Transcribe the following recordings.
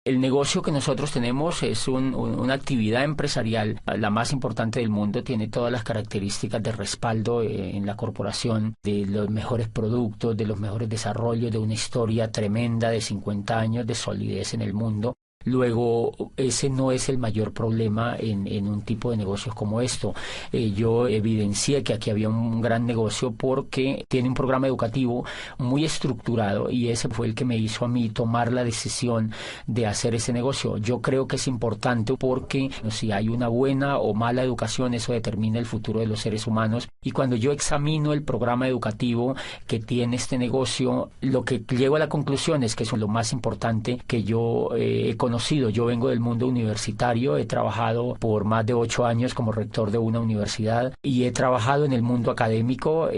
El negocio que nosotros tenemos es una actividad empresarial, la más importante del mundo, tiene todas las características de respaldo en la corporación, de los mejores productos, de los mejores desarrollos, de una historia tremenda de 50 años de solidez en el mundo. Luego, ese no es el mayor problema en un tipo de negocios como esto. Yo evidencié que aquí había un gran negocio porque tiene un programa educativo muy estructurado y ese fue el que me hizo a mí tomar la decisión de hacer ese negocio. Yo creo que es importante porque si hay una buena o mala educación, eso determina el futuro de los seres humanos. Y cuando yo examino el programa educativo que tiene este negocio, lo que llego a la conclusión es que eso es lo más importante que yo he conocido. Yo vengo del mundo universitario, he trabajado por más de 8 años como rector de una universidad y he trabajado en el mundo académico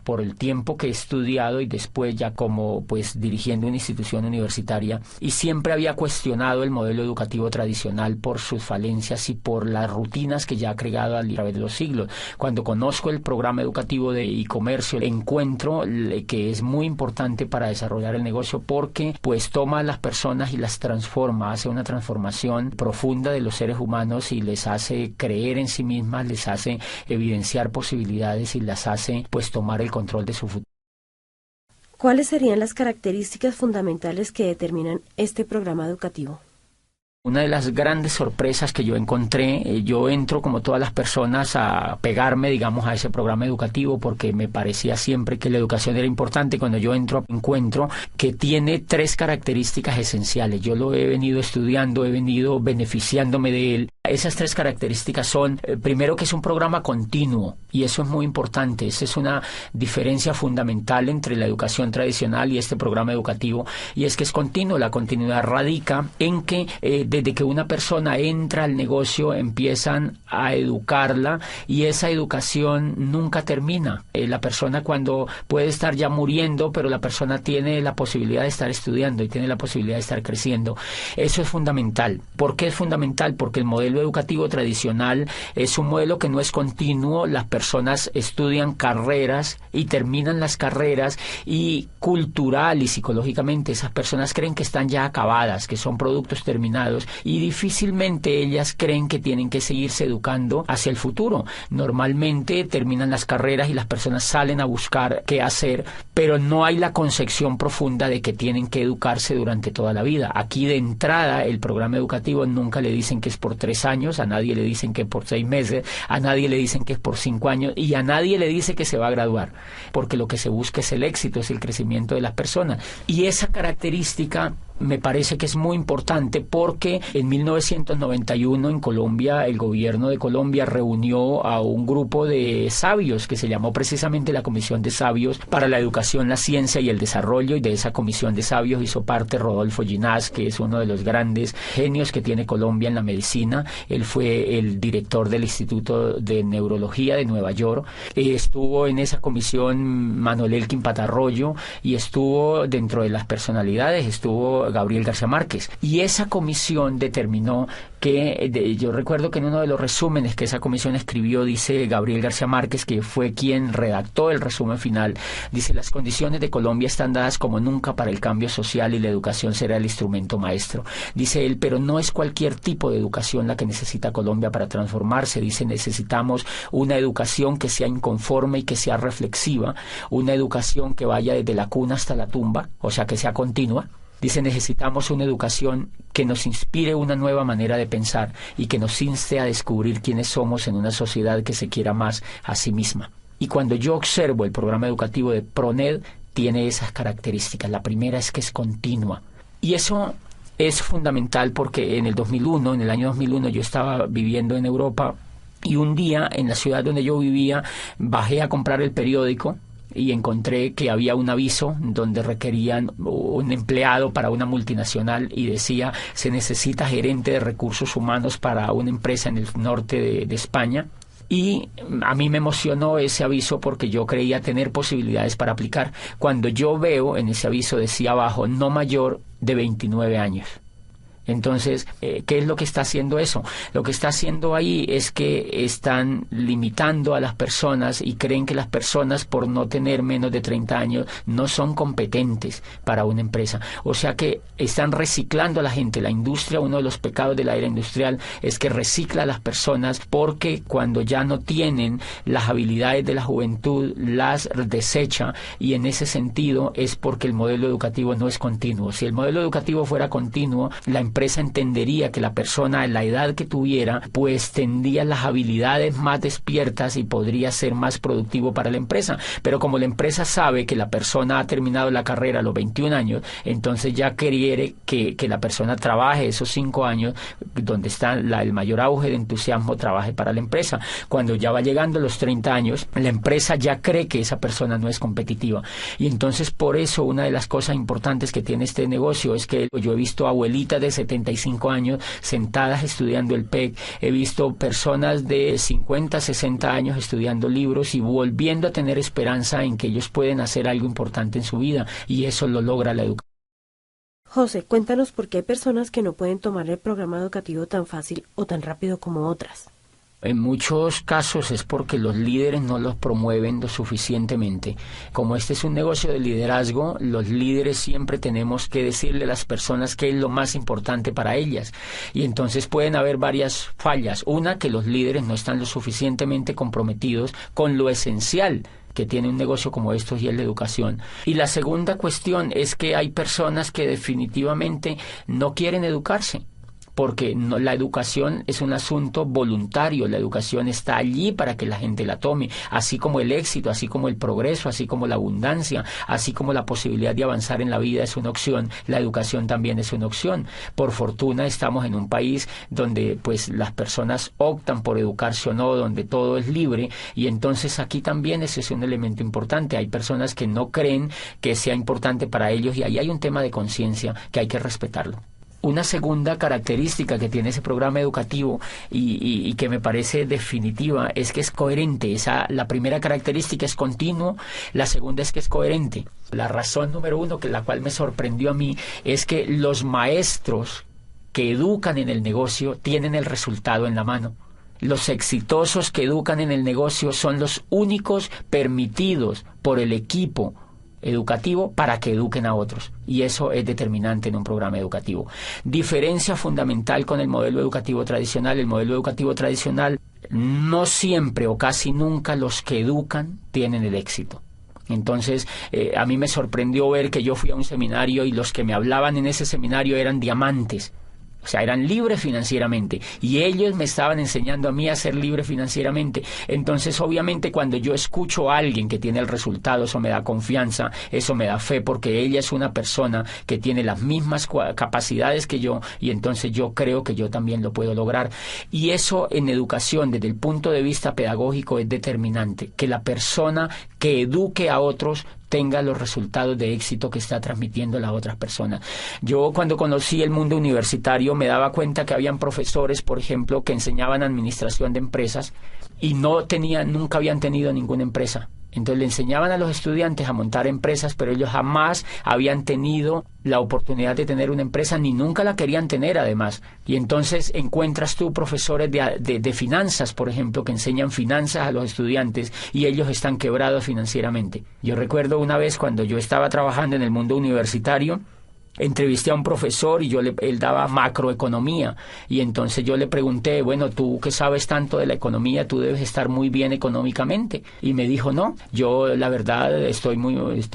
por el tiempo que he estudiado y después ya como dirigiendo una institución universitaria, y siempre había cuestionado el modelo educativo tradicional por sus falencias y por las rutinas que ya ha creado a través de los siglos. Cuando conozco el programa educativo de e-comercio, encuentro que es muy importante para desarrollar el negocio porque toma a las personas y las transforma, hace una transformación profunda de los seres humanos y les hace creer en sí mismas, les hace evidenciar posibilidades y las hace tomar el control de su futuro. ¿Cuáles serían las características fundamentales que determinan este programa educativo? Una de las grandes sorpresas que yo encontré, yo entro como todas las personas a pegarme, digamos, a ese programa educativo porque me parecía siempre que la educación era importante. Cuando yo entro, encuentro que tiene 3 características esenciales. Yo lo he venido estudiando, he venido beneficiándome de él. Esas 3 características son, primero, que es un programa continuo, y eso es muy importante. Esa es una diferencia fundamental entre la educación tradicional y este programa educativo, y es que es continuo. La continuidad radica en que desde que una persona entra al negocio empiezan a educarla y esa educación nunca termina. La persona cuando puede estar ya muriendo, pero la persona tiene la posibilidad de estar estudiando y tiene la posibilidad de estar creciendo. Eso es fundamental. ¿Por qué es fundamental? Porque el modelo educativo tradicional es un modelo que no es continuo. Las personas estudian carreras y terminan las carreras y cultural y psicológicamente esas personas creen que están ya acabadas, que son productos terminados, y difícilmente ellas creen que tienen que seguirse educando hacia el futuro. Normalmente terminan las carreras y las personas salen a buscar qué hacer, pero no hay la concepción profunda de que tienen que educarse durante toda la vida. Aquí de entrada el programa educativo nunca le dicen que es por 3 años, a nadie le dicen que es por 6 meses, a nadie le dicen que es por 5 años y a nadie le dice que se va a graduar, porque lo que se busca es el éxito, es el crecimiento de las personas. Y esa característica me parece que es muy importante porque en 1991 en Colombia, el gobierno de Colombia reunió a un grupo de sabios que se llamó precisamente la Comisión de Sabios para la Educación, la Ciencia y el Desarrollo, y de esa Comisión de Sabios hizo parte Rodolfo Ginás, que es uno de los grandes genios que tiene Colombia en la medicina. Él fue el director del Instituto de Neurología de Nueva York. Estuvo en esa comisión Manuel Elkin Patarroyo y estuvo dentro de las personalidades, estuvo Gabriel García Márquez, y esa comisión determinó que, yo recuerdo que en uno de los resúmenes que esa comisión escribió, dice Gabriel García Márquez, que fue quien redactó el resumen final, dice: las condiciones de Colombia están dadas como nunca para el cambio social y la educación será el instrumento maestro. Dice él, pero no es cualquier tipo de educación la que necesita Colombia para transformarse. Dice, necesitamos una educación que sea inconforme y que sea reflexiva, una educación que vaya desde la cuna hasta la tumba, o sea, que sea continua. Dice, necesitamos una educación que nos inspire una nueva manera de pensar y que nos inste a descubrir quiénes somos en una sociedad que se quiera más a sí misma. Y cuando yo observo el programa educativo de PRONED, tiene esas características. La primera es que es continua. Y eso es fundamental porque en el año 2001, yo estaba viviendo en Europa y un día en la ciudad donde yo vivía bajé a comprar el periódico y encontré que había un aviso donde requerían un empleado para una multinacional y decía: se necesita gerente de recursos humanos para una empresa en el norte de España. Y a mí me emocionó ese aviso porque yo creía tener posibilidades para aplicar. Cuando yo veo en ese aviso decía abajo: no mayor de 29 años. Entonces, ¿qué es lo que está haciendo eso? Lo que está haciendo ahí es que están limitando a las personas y creen que las personas, por no tener menos de 30 años, no son competentes para una empresa. O sea que están reciclando a la gente. La industria, uno de los pecados de la era industrial es que recicla a las personas, porque cuando ya no tienen las habilidades de la juventud, las desecha, y en ese sentido es porque el modelo educativo no es continuo. Si el modelo educativo fuera continuo, la empresa entendería que la persona, en la edad que tuviera, pues tendría las habilidades más despiertas y podría ser más productivo para la empresa. Pero como la empresa sabe que la persona ha terminado la carrera a los 21 años, entonces ya quiere que la persona trabaje esos 5 años, donde está el mayor auge de entusiasmo, trabaje para la empresa. Cuando ya va llegando a los 30 años, la empresa ya cree que esa persona no es competitiva. Y entonces, por eso, una de las cosas importantes que tiene este negocio es que yo he visto abuelitas de 75 años sentadas estudiando el PEC, he visto personas de 50, 60 años estudiando libros y volviendo a tener esperanza en que ellos pueden hacer algo importante en su vida, y eso lo logra la educación. José, cuéntanos por qué hay personas que no pueden tomar el programa educativo tan fácil o tan rápido como otras. En muchos casos es porque los líderes no los promueven lo suficientemente. Como este es un negocio de liderazgo, los líderes siempre tenemos que decirle a las personas qué es lo más importante para ellas. Y entonces pueden haber varias fallas. Una, que los líderes no están lo suficientemente comprometidos con lo esencial que tiene un negocio como estos, y es la educación. Y la segunda cuestión es que hay personas que definitivamente no quieren educarse, porque la educación es un asunto voluntario. La educación está allí para que la gente la tome, así como el éxito, así como el progreso, así como la abundancia, así como la posibilidad de avanzar en la vida es una opción. La educación también es una opción. Por fortuna estamos en un país donde pues las personas optan por educarse o no, donde todo es libre, y entonces aquí también ese es un elemento importante. Hay personas que no creen que sea importante para ellos, y ahí hay un tema de conciencia que hay que respetarlo. Una segunda característica que tiene ese programa educativo y que me parece definitiva es que es coherente. La primera característica es continuo, la segunda es que es coherente. La razón número uno, la cual me sorprendió a mí, es que los maestros que educan en el negocio tienen el resultado en la mano. Los exitosos que educan en el negocio son los únicos permitidos por el equipo educativo para que eduquen a otros, y eso es determinante en un programa educativo. Diferencia fundamental con el modelo educativo tradicional. El modelo educativo tradicional, no siempre o casi nunca los que educan tienen el éxito. Entonces, a mí me sorprendió ver que yo fui a un seminario y los que me hablaban en ese seminario eran diamantes. O sea, eran libres financieramente, y ellos me estaban enseñando a mí a ser libre financieramente. Entonces, obviamente, cuando yo escucho a alguien que tiene el resultado, eso me da confianza, eso me da fe, porque ella es una persona que tiene las mismas capacidades que yo, y entonces yo creo que yo también lo puedo lograr. Y eso en educación, desde el punto de vista pedagógico, es determinante, que la persona que eduque a otros tenga los resultados de éxito que está transmitiendo a las otras personas. Yo, cuando conocí el mundo universitario, me daba cuenta que habían profesores, por ejemplo, que enseñaban administración de empresas y nunca habían tenido ninguna empresa. Entonces le enseñaban a los estudiantes a montar empresas, pero ellos jamás habían tenido la oportunidad de tener una empresa, ni nunca la querían tener, además. Y entonces encuentras tú profesores de finanzas, por ejemplo, que enseñan finanzas a los estudiantes, y ellos están quebrados financieramente. Yo recuerdo una vez, cuando yo estaba trabajando en el mundo universitario, entrevisté a un profesor y él daba macroeconomía, y entonces yo le pregunté, bueno, tú que sabes tanto de la economía, tú debes estar muy bien económicamente. Y me dijo, no, yo la verdad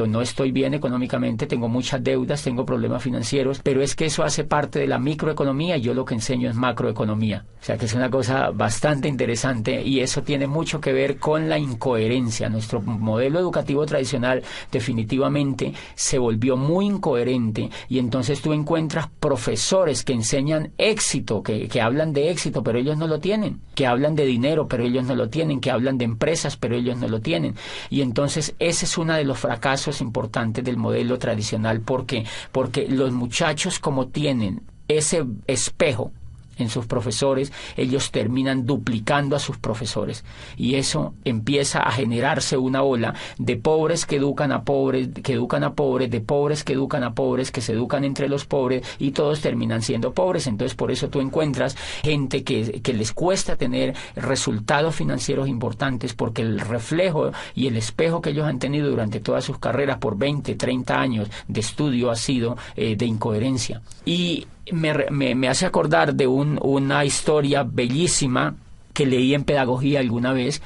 no estoy bien económicamente, tengo muchas deudas, tengo problemas financieros, pero es que eso hace parte de la microeconomía y yo lo que enseño es macroeconomía. O sea que es una cosa bastante interesante, y eso tiene mucho que ver con la incoherencia. Nuestro modelo educativo tradicional definitivamente se volvió muy incoherente, y entonces tú encuentras profesores que enseñan éxito, que hablan de éxito, pero ellos no lo tienen, que hablan de dinero, pero ellos no lo tienen, que hablan de empresas, pero ellos no lo tienen. Y entonces ese es uno de los fracasos importantes del modelo tradicional. ¿Por qué? Porque los muchachos, como tienen ese espejo en sus profesores, ellos terminan duplicando a sus profesores. Y eso empieza a generarse una ola de pobres que educan a pobres, que educan a pobres, de pobres que educan a pobres, que se educan entre los pobres, y todos terminan siendo pobres. Entonces, por eso tú encuentras gente que les cuesta tener resultados financieros importantes, porque el reflejo y el espejo que ellos han tenido durante todas sus carreras por 20, 30 años de estudio ha sido de incoherencia. Y me hace acordar de una historia bellísima que leí en pedagogía alguna vez,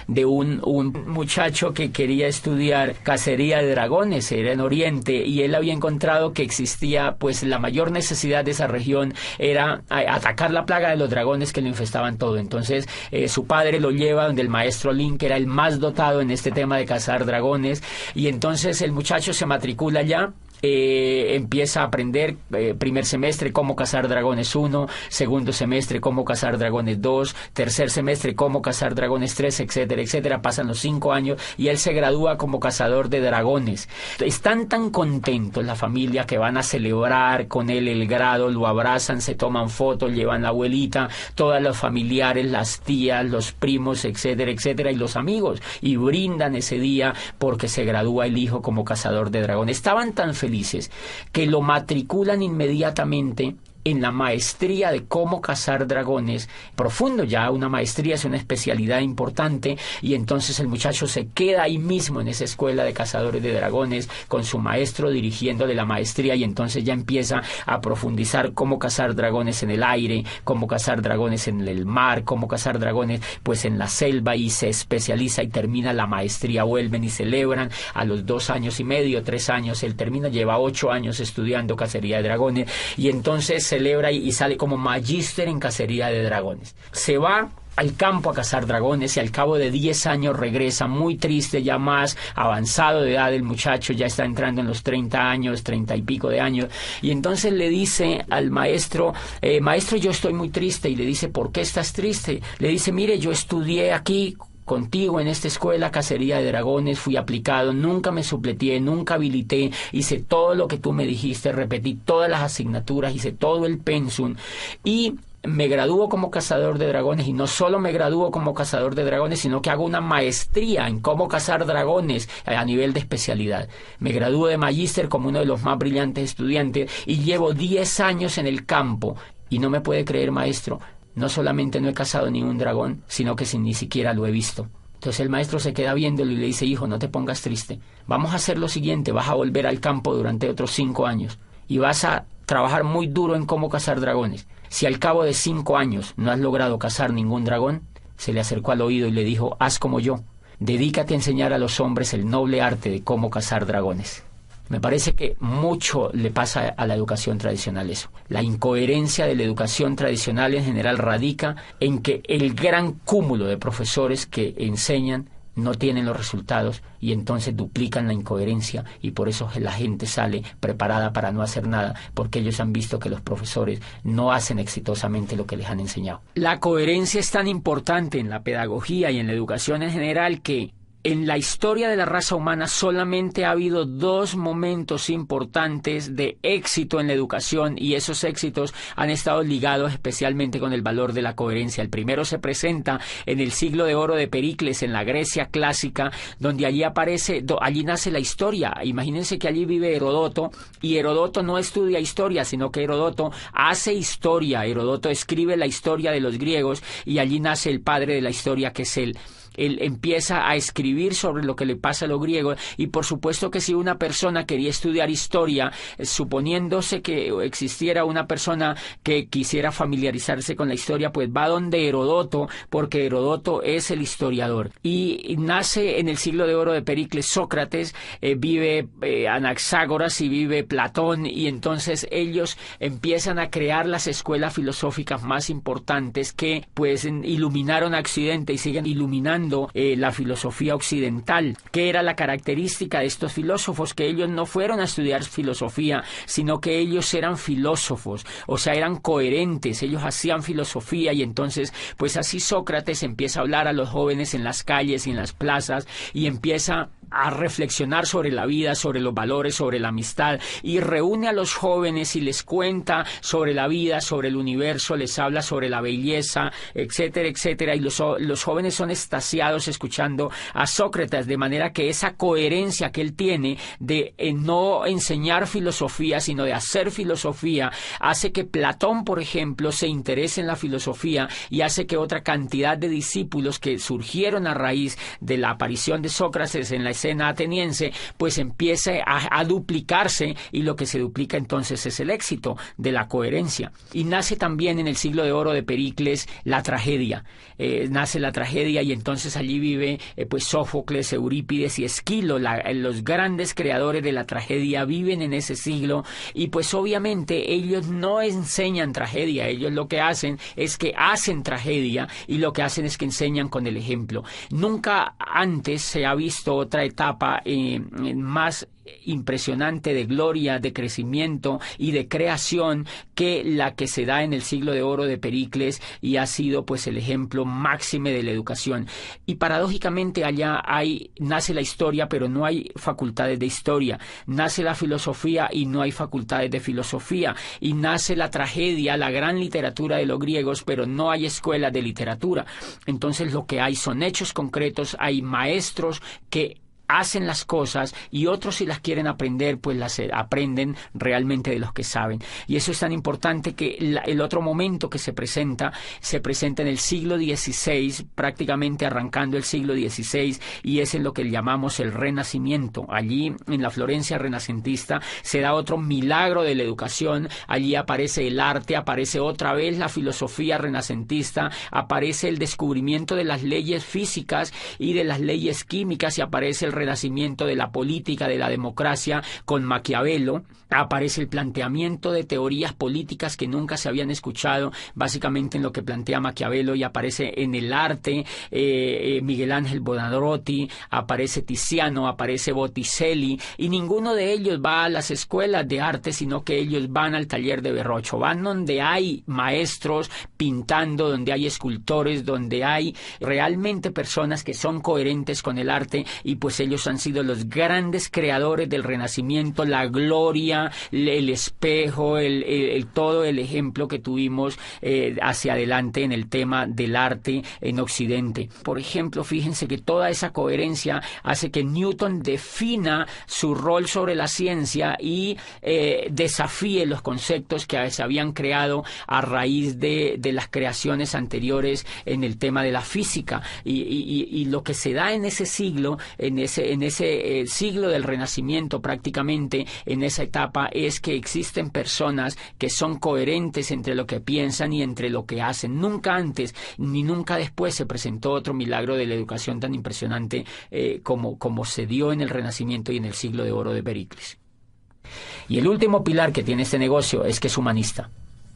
de un muchacho que quería estudiar cacería de dragones, era en Oriente, y él había encontrado que existía, pues la mayor necesidad de esa región era atacar la plaga de los dragones que lo infestaban todo. Entonces su padre lo lleva donde el maestro Lin, que era el más dotado en este tema de cazar dragones, y entonces el muchacho se matricula allá. Empieza a aprender primer semestre cómo cazar dragones 1, segundo semestre cómo cazar dragones 2, tercer semestre cómo cazar dragones 3, etcétera, etcétera. Pasan los 5 años y él se gradúa como cazador de dragones. Están tan contentos la familia que van a celebrar con él el grado, lo abrazan, se toman fotos, llevan la abuelita, todos los familiares, las tías, los primos, etcétera, etcétera, y los amigos, y brindan ese día porque se gradúa el hijo como cazador de dragones. Estaban tan felices que lo matriculan inmediatamente en la maestría de cómo cazar dragones, profundo ya, una maestría es una especialidad importante, y entonces el muchacho se queda ahí mismo en esa escuela de cazadores de dragones con su maestro dirigiéndole la maestría, y entonces ya empieza a profundizar cómo cazar dragones en el aire, cómo cazar dragones en el mar, cómo cazar dragones pues en la selva, y se especializa y termina la maestría. Vuelven y celebran a los 2 años y medio, 3 años, él termina, lleva 8 años estudiando cacería de dragones, y entonces celebra y sale como magíster en cacería de dragones. Se va al campo a cazar dragones y al cabo de 10 años regresa muy triste, ya más avanzado de edad. El muchacho ya está entrando en los 30 años, 30 y pico de años, y entonces le dice al maestro, maestro, yo estoy muy triste. Y le dice, ¿por qué estás triste? Le dice, mire, yo estudié aquí contigo en esta escuela cacería de dragones, fui aplicado, nunca me supleteé, nunca habilité, hice todo lo que tú me dijiste, repetí todas las asignaturas, hice todo el pensum, y me gradúo como cazador de dragones, y no solo me gradúo como cazador de dragones, sino que hago una maestría en cómo cazar dragones a nivel de especialidad. Me gradúo de magíster como uno de los más brillantes estudiantes, y llevo 10 años en el campo, y no me puede creer, maestro, no solamente no he cazado ni un dragón, sino que ni siquiera lo he visto. Entonces el maestro se queda viéndolo y le dice, hijo, no te pongas triste. Vamos a hacer lo siguiente, vas a volver al campo durante otros 5 años y vas a trabajar muy duro en cómo cazar dragones. Si al cabo de 5 años no has logrado cazar ningún dragón, se le acercó al oído y le dijo, haz como yo, dedícate a enseñar a los hombres el noble arte de cómo cazar dragones. Me parece que mucho le pasa a la educación tradicional eso. La incoherencia de la educación tradicional en general radica en que el gran cúmulo de profesores que enseñan no tienen los resultados, y entonces duplican la incoherencia, y por eso la gente sale preparada para no hacer nada, porque ellos han visto que los profesores no hacen exitosamente lo que les han enseñado. La coherencia es tan importante en la pedagogía y en la educación en general que en la historia de la raza humana solamente ha habido 2 momentos importantes de éxito en la educación, y esos éxitos han estado ligados especialmente con el valor de la coherencia. El primero se presenta en el siglo de oro de Pericles, en la Grecia clásica, donde allí nace la historia. Imagínense que allí vive Herodoto, y Herodoto no estudia historia, sino que Herodoto hace historia. Herodoto escribe la historia de los griegos, y allí nace el padre de la historia, que es él. Él empieza a escribir sobre lo que le pasa a los griegos, y por supuesto que si una persona quería estudiar historia, suponiéndose que existiera una persona que quisiera familiarizarse con la historia, pues va donde Herodoto, porque Herodoto es el historiador. Y nace en el siglo de oro de Pericles Sócrates, vive Anaxágoras y vive Platón, y entonces ellos empiezan a crear las escuelas filosóficas más importantes que pues iluminaron a Occidente y siguen iluminando la filosofía occidental. ¿Qué era la característica de estos filósofos? Que ellos no fueron a estudiar filosofía, sino que ellos eran filósofos, o sea, eran coherentes, ellos hacían filosofía, y entonces, pues así Sócrates empieza a hablar a los jóvenes en las calles y en las plazas, y empieza a reflexionar sobre la vida, sobre los valores, sobre la amistad, y reúne a los jóvenes y les cuenta sobre la vida, sobre el universo, les habla sobre la belleza, etcétera, etcétera, y los jóvenes son extasiados escuchando a Sócrates, de manera que esa coherencia que él tiene de no enseñar filosofía, sino de hacer filosofía, hace que Platón, por ejemplo, se interese en la filosofía y hace que otra cantidad de discípulos que surgieron a raíz de la aparición de Sócrates en la escena ateniense, pues empiece a duplicarse, y lo que se duplica entonces es el éxito de la coherencia. Y nace también en el siglo de oro de Pericles la tragedia. Nace la tragedia, y entonces allí vive pues Sófocles, Eurípides y Esquilo, los grandes creadores de la tragedia viven en ese siglo, y pues obviamente ellos no enseñan tragedia, ellos lo que hacen es que hacen tragedia, y lo que hacen es que enseñan con el ejemplo. Nunca antes se ha visto otra etapa más impresionante de gloria, de crecimiento y de creación que la que se da en el siglo de oro de Pericles, y ha sido pues el ejemplo máxime de la educación. Y paradójicamente allá nace la historia, pero no hay facultades de historia, nace la filosofía y no hay facultades de filosofía, y nace la tragedia, la gran literatura de los griegos, pero no hay escuelas de literatura. Entonces lo que hay son hechos concretos, hay maestros que hacen las cosas, y otros, si las quieren aprender, pues las aprenden realmente de los que saben. Y eso es tan importante que el otro momento que se presenta en el siglo XVI, prácticamente arrancando el siglo XVI, y es en lo que llamamos el Renacimiento. Allí, en la Florencia renacentista, se da otro milagro de la educación. Allí aparece el arte, aparece otra vez la filosofía renacentista, aparece el descubrimiento de las leyes físicas y de las leyes químicas, y aparece el renacimiento de la política, de la democracia con Maquiavelo. Aparece el planteamiento de teorías políticas que nunca se habían escuchado, básicamente en lo que plantea Maquiavelo, y aparece en el arte Miguel Ángel Buonarroti, aparece Tiziano, aparece Botticelli, y ninguno de ellos va a las escuelas de arte, sino que ellos van al taller de Verrocchio, van donde hay maestros pintando, donde hay escultores, donde hay realmente personas que son coherentes con el arte, y pues ellos han sido los grandes creadores del Renacimiento, la gloria, el espejo, todo el ejemplo que tuvimos hacia adelante en el tema del arte en Occidente. Por ejemplo, fíjense que toda esa coherencia hace que Newton defina su rol sobre la ciencia y desafíe los conceptos que se habían creado a raíz de las creaciones anteriores en el tema de la física. Y lo que se da en ese siglo, en ese siglo del Renacimiento, prácticamente en esa etapa, es que existen personas que son coherentes entre lo que piensan y entre lo que hacen. Nunca antes ni nunca después se presentó otro milagro de la educación tan impresionante como se dio en el Renacimiento y en el siglo de oro de Pericles. Y el último pilar que tiene este negocio es que es humanista.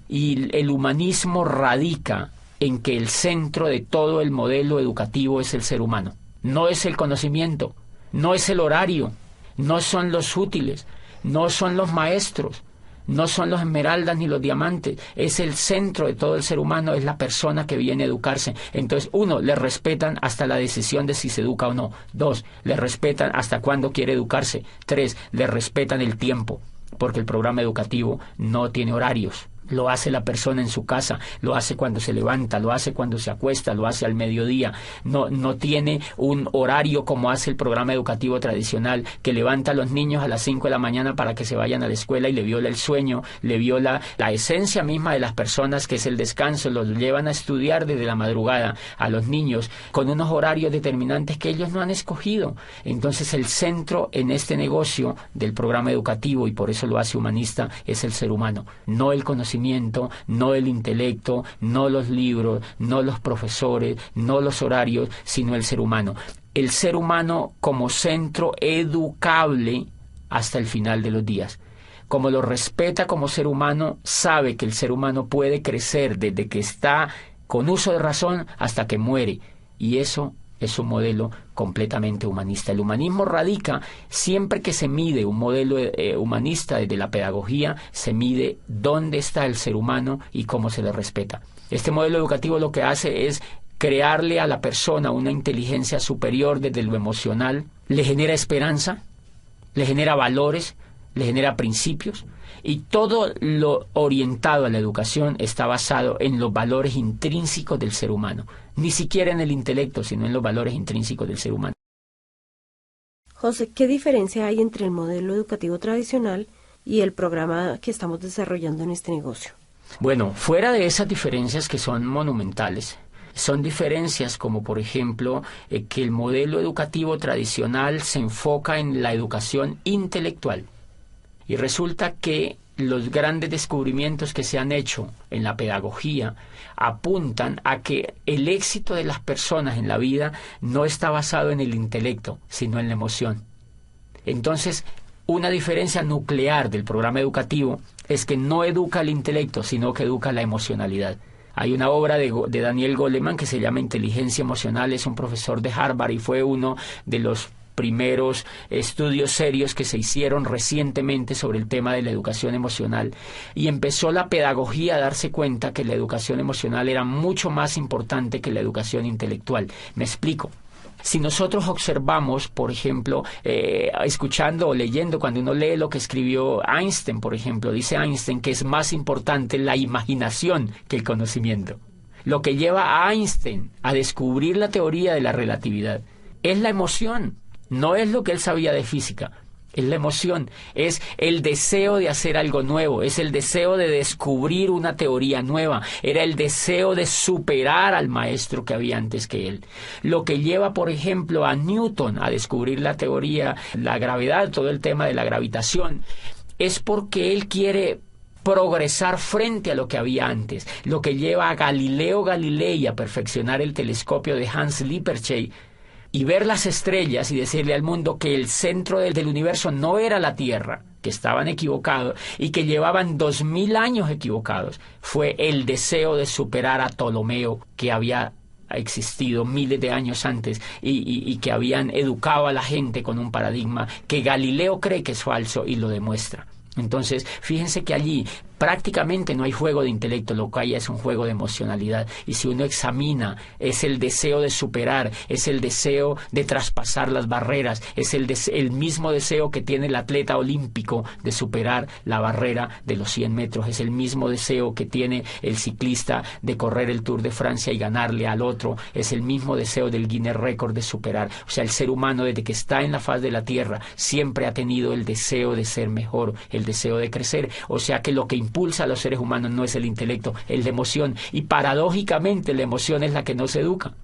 Y el humanismo radica en que el centro de todo el modelo educativo es el ser humano. No es el conocimiento, no es el horario, no son los útiles, no son los maestros, no son los esmeraldas ni los diamantes. Es el centro de todo el ser humano, es la persona que viene a educarse. Entonces, 1, le respetan hasta la decisión de si se educa o no. 2, le respetan hasta cuándo quiere educarse. 3, le respetan el tiempo, porque el programa educativo no tiene horarios. Lo hace la persona en su casa, lo hace cuando se levanta, lo hace cuando se acuesta, lo hace al mediodía. No tiene un horario como hace el programa educativo tradicional, que levanta a los niños a las 5 de la mañana para que se vayan a la escuela y le viola el sueño, le viola la esencia misma de las personas, que es el descanso. Los llevan a estudiar desde la madrugada a los niños con unos horarios determinantes que ellos no han escogido. Entonces el centro en este negocio del programa educativo, y por eso lo hace humanista, es el ser humano, no el conocimiento, no el intelecto, no los libros, no los profesores, no los horarios, sino el ser humano. El ser humano como centro educable hasta el final de los días. Como lo respeta como ser humano, sabe que el ser humano puede crecer desde que está con uso de razón hasta que muere. Y eso es un modelo completamente humanista. El humanismo radica, siempre que se mide un modelo humanista desde la pedagogía, se mide dónde está el ser humano y cómo se le respeta. Este modelo educativo lo que hace es crearle a la persona una inteligencia superior desde lo emocional, le genera esperanza, le genera valores, le genera principios, y todo lo orientado a la educación está basado en los valores intrínsecos del ser humano, ni siquiera en el intelecto, sino en los valores intrínsecos del ser humano. José, ¿qué diferencia hay entre el modelo educativo tradicional y el programa que estamos desarrollando en este negocio? Bueno, fuera de esas diferencias que son monumentales, son diferencias como, por ejemplo, que el modelo educativo tradicional se enfoca en la educación intelectual. Y resulta que los grandes descubrimientos que se han hecho en la pedagogía apuntan a que el éxito de las personas en la vida no está basado en el intelecto, sino en la emoción. Entonces, una diferencia nuclear del programa educativo es que no educa el intelecto, sino que educa la emocionalidad. Hay una obra de Daniel Goleman que se llama Inteligencia Emocional, es un profesor de Harvard y fue uno de los primeros estudios serios que se hicieron recientemente sobre el tema de la educación emocional, y empezó la pedagogía a darse cuenta que la educación emocional era mucho más importante que la educación intelectual. Me explico. Si nosotros observamos, por ejemplo, escuchando o leyendo, cuando uno lee lo que escribió Einstein, por ejemplo, dice Einstein que es más importante la imaginación que el conocimiento. Lo que lleva a Einstein a descubrir la teoría de la relatividad es la emoción. No es lo que él sabía de física, es la emoción, es el deseo de hacer algo nuevo, es el deseo de descubrir una teoría nueva, era el deseo de superar al maestro que había antes que él. Lo que lleva, por ejemplo, a Newton a descubrir la teoría, la gravedad, todo el tema de la gravitación, es porque él quiere progresar frente a lo que había antes. Lo que lleva a Galileo Galilei a perfeccionar el telescopio de Hans Lippershey y ver las estrellas y decirle al mundo que el centro del universo no era la Tierra, que estaban equivocados y que llevaban 2000 años equivocados, fue el deseo de superar a Ptolomeo, que había existido miles de años antes y que habían educado a la gente con un paradigma que Galileo cree que es falso y lo demuestra. Entonces, fíjense que allí prácticamente no hay juego de intelecto, lo que hay es un juego de emocionalidad. Y si uno examina, es el deseo de superar, es el deseo de traspasar las barreras, es el mismo deseo que tiene el atleta olímpico de superar la barrera de los 100 metros, es el mismo deseo que tiene el ciclista de correr el Tour de Francia y ganarle al otro, es el mismo deseo del Guinness Record de superar. O sea, el ser humano desde que está en la faz de la Tierra siempre ha tenido el deseo de ser mejor, el deseo de crecer. O sea que lo que impulsa a los seres humanos no es el intelecto, es la emoción, y paradójicamente la emoción es la que no se educa.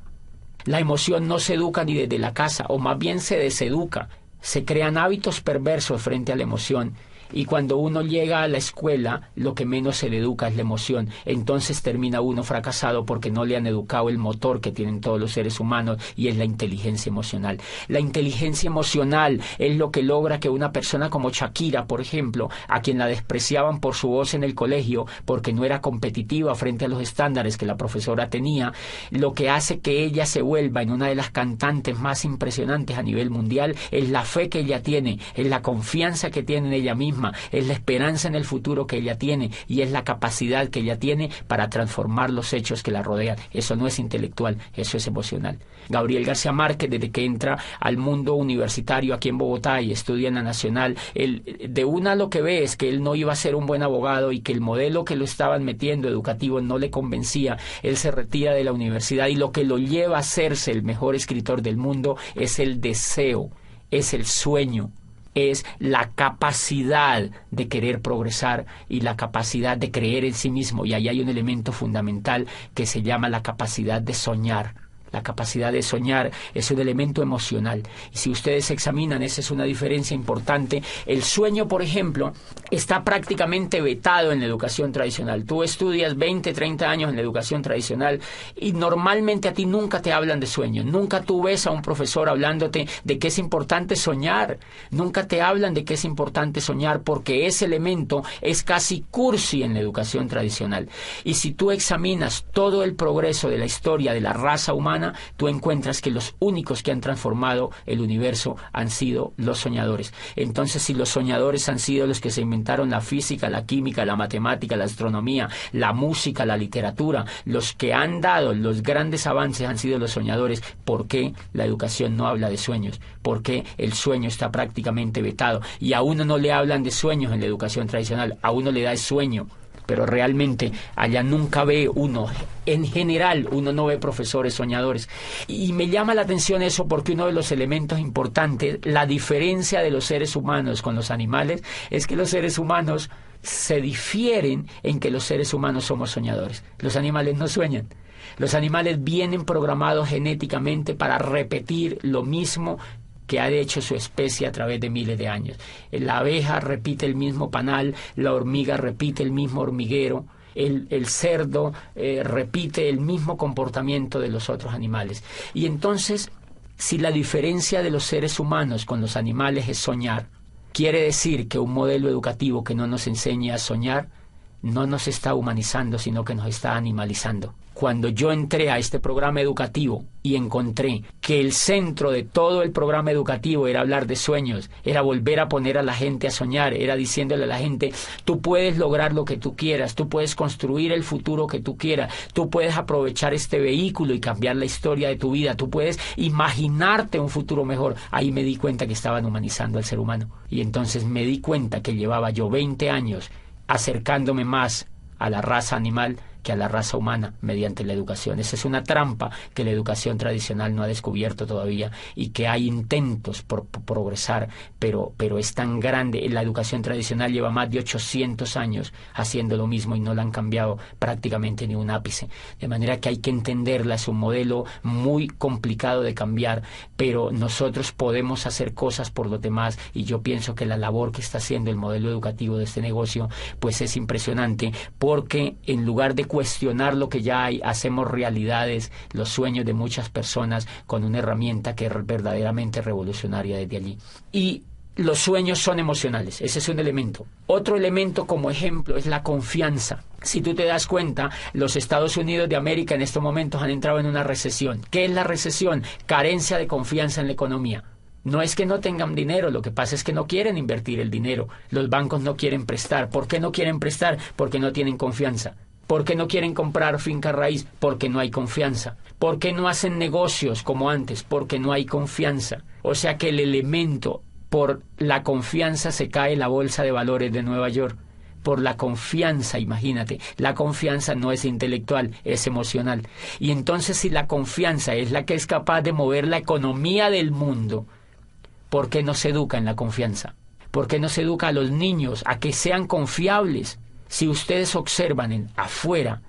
La emoción no se educa ni desde la casa, o más bien se deseduca. Se crean hábitos perversos frente a la emoción, y cuando uno llega a la escuela, lo que menos se le educa es la emoción. Entonces termina uno fracasado porque no le han educado el motor que tienen todos los seres humanos, y es la inteligencia emocional. La inteligencia emocional es lo que logra que una persona como Shakira, por ejemplo, a quien la despreciaban por su voz en el colegio, porque no era competitiva frente a los estándares que la profesora tenía, lo que hace que ella se vuelva en una de las cantantes más impresionantes a nivel mundial es la fe que ella tiene, es la confianza que tiene en ella misma, es la esperanza en el futuro que ella tiene, y es la capacidad que ella tiene para transformar los hechos que la rodean. Eso no es intelectual, eso es emocional. Gabriel García Márquez, desde que entra al mundo universitario aquí en Bogotá y estudia en la Nacional, de una lo que ve es que él no iba a ser un buen abogado y que el modelo que lo estaban metiendo educativo no le convencía. Él se retira de la universidad, y lo que lo lleva a hacerse el mejor escritor del mundo es el deseo, es el sueño, es la capacidad de querer progresar y la capacidad de creer en sí mismo. Y ahí hay un elemento fundamental que se llama la capacidad de soñar. La capacidad de soñar es un elemento emocional. Y si ustedes examinan, esa es una diferencia importante. El sueño, por ejemplo, está prácticamente vetado en la educación tradicional. Tú estudias 20, 30 años en la educación tradicional y normalmente a ti nunca te hablan de sueño. Nunca tú ves a un profesor hablándote de que es importante soñar. Nunca te hablan de que es importante soñar, porque ese elemento es casi cursi en la educación tradicional. Y si tú examinas todo el progreso de la historia de la raza humana, humana, tú encuentras que los únicos que han transformado el universo han sido los soñadores. Entonces, si los soñadores han sido los que se inventaron la física, la química, la matemática, la astronomía, la música, la literatura, los que han dado los grandes avances han sido los soñadores, ¿por qué la educación no habla de sueños? ¿Por qué el sueño está prácticamente vetado? Y a uno no le hablan de sueños en la educación tradicional, a uno le da el sueño. Pero realmente allá nunca ve uno, en general uno no ve profesores soñadores. Y me llama la atención eso porque uno de los elementos importantes, la diferencia de los seres humanos con los animales, es que los seres humanos se difieren en que los seres humanos somos soñadores. Los animales no sueñan. Los animales vienen programados genéticamente para repetir lo mismo que ha hecho su especie a través de miles de años. La abeja repite el mismo panal, la hormiga repite el mismo hormiguero, el cerdo repite el mismo comportamiento de los otros animales. Y entonces, si la diferencia de los seres humanos con los animales es soñar, quiere decir que un modelo educativo que no nos enseñe a soñar no nos está humanizando, sino que nos está animalizando. Cuando yo entré a este programa educativo y encontré que el centro de todo el programa educativo era hablar de sueños, era volver a poner a la gente a soñar, era diciéndole a la gente, tú puedes lograr lo que tú quieras, tú puedes construir el futuro que tú quieras, tú puedes aprovechar este vehículo y cambiar la historia de tu vida, tú puedes imaginarte un futuro mejor. Ahí me di cuenta que estaban humanizando al ser humano. Y entonces me di cuenta que llevaba yo 20 años acercándome más a la raza animal que a la raza humana mediante la educación. Esa es una trampa que la educación tradicional no ha descubierto todavía y que hay intentos por progresar, pero es tan grande. La educación tradicional lleva más de 800 años haciendo lo mismo y no la han cambiado prácticamente ni un ápice. De manera que hay que entenderla, es un modelo muy complicado de cambiar, pero nosotros podemos hacer cosas por los demás y yo pienso que la labor que está haciendo el modelo educativo de este negocio pues es impresionante, porque en lugar de cuestionar lo que ya hay, hacemos realidades los sueños de muchas personas con una herramienta que es verdaderamente revolucionaria desde allí. Y los sueños son emocionales, ese es un elemento. Otro elemento como ejemplo es la confianza. Si tú te das cuenta, los Estados Unidos de América en estos momentos han entrado en una recesión. ¿Qué es la recesión? Carencia de confianza en la economía. No es que no tengan dinero, lo que pasa es que no quieren invertir el dinero. Los bancos no quieren prestar. ¿Por qué no quieren prestar? Porque no tienen confianza. ¿Por qué no quieren comprar finca raíz? Porque no hay confianza. ¿Por qué no hacen negocios como antes? Porque no hay confianza. O sea que el elemento, por la confianza se cae la bolsa de valores de Nueva York. Por la confianza, imagínate, la confianza no es intelectual, es emocional. Y entonces si la confianza es la que es capaz de mover la economía del mundo, ¿por qué no se educa en la confianza? ¿Por qué no se educa a los niños a que sean confiables? Si ustedes observan afuera,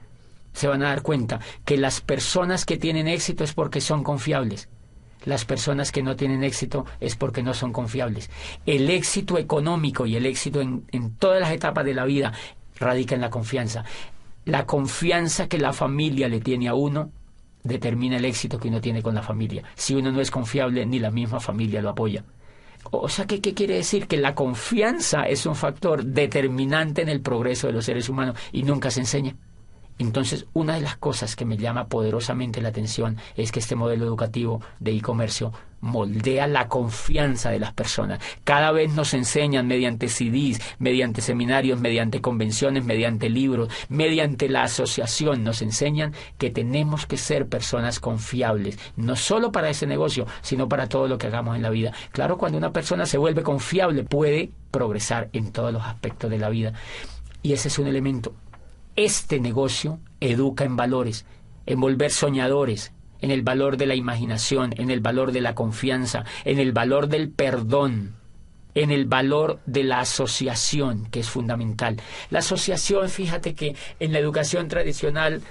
se van a dar cuenta que las personas que tienen éxito es porque son confiables. Las personas que no tienen éxito es porque no son confiables. El éxito económico y el éxito en todas las etapas de la vida radica en la confianza. La confianza que la familia le tiene a uno determina el éxito que uno tiene con la familia. Si uno no es confiable, ni la misma familia lo apoya. O sea, ¿qué quiere decir? Que la confianza es un factor determinante en el progreso de los seres humanos y nunca se enseña. Entonces, una de las cosas que me llama poderosamente la atención es que este modelo educativo de e-comercio moldea la confianza de las personas. Cada vez nos enseñan mediante CDs, mediante seminarios, mediante convenciones, mediante libros, mediante la asociación, nos enseñan que tenemos que ser personas confiables, no solo para ese negocio, sino para todo lo que hagamos en la vida. Claro, cuando una persona se vuelve confiable, puede progresar en todos los aspectos de la vida. Y ese es un elemento. Este negocio educa en valores, en volver soñadores, en el valor de la imaginación, en el valor de la confianza, en el valor del perdón, en el valor de la asociación, que es fundamental. La asociación, fíjate que en la educación tradicional,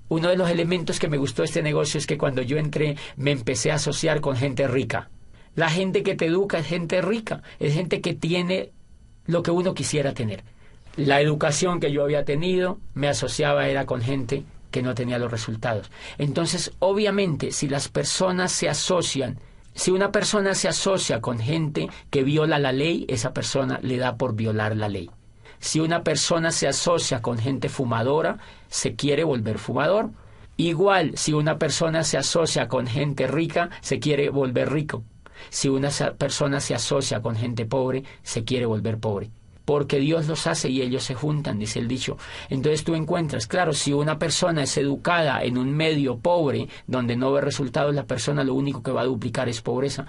uno de los elementos que me gustó de este negocio es que cuando yo entré me empecé a asociar con gente rica. La gente que te educa es gente rica, es gente que tiene lo que uno quisiera tener. La educación que yo había tenido me asociaba era con gente que no tenía los resultados. Entonces, obviamente, si las personas se asocian, si una persona se asocia con gente que viola la ley, esa persona le da por violar la ley. Si una persona se asocia con gente fumadora, se quiere volver fumador. Igual, si una persona se asocia con gente rica, se quiere volver rico. Si una persona se asocia con gente pobre, se quiere volver pobre. Porque Dios los hace y ellos se juntan, dice el dicho. Entonces tú encuentras, claro, si una persona es educada en un medio pobre, donde no ve resultados, la persona lo único que va a duplicar es pobreza.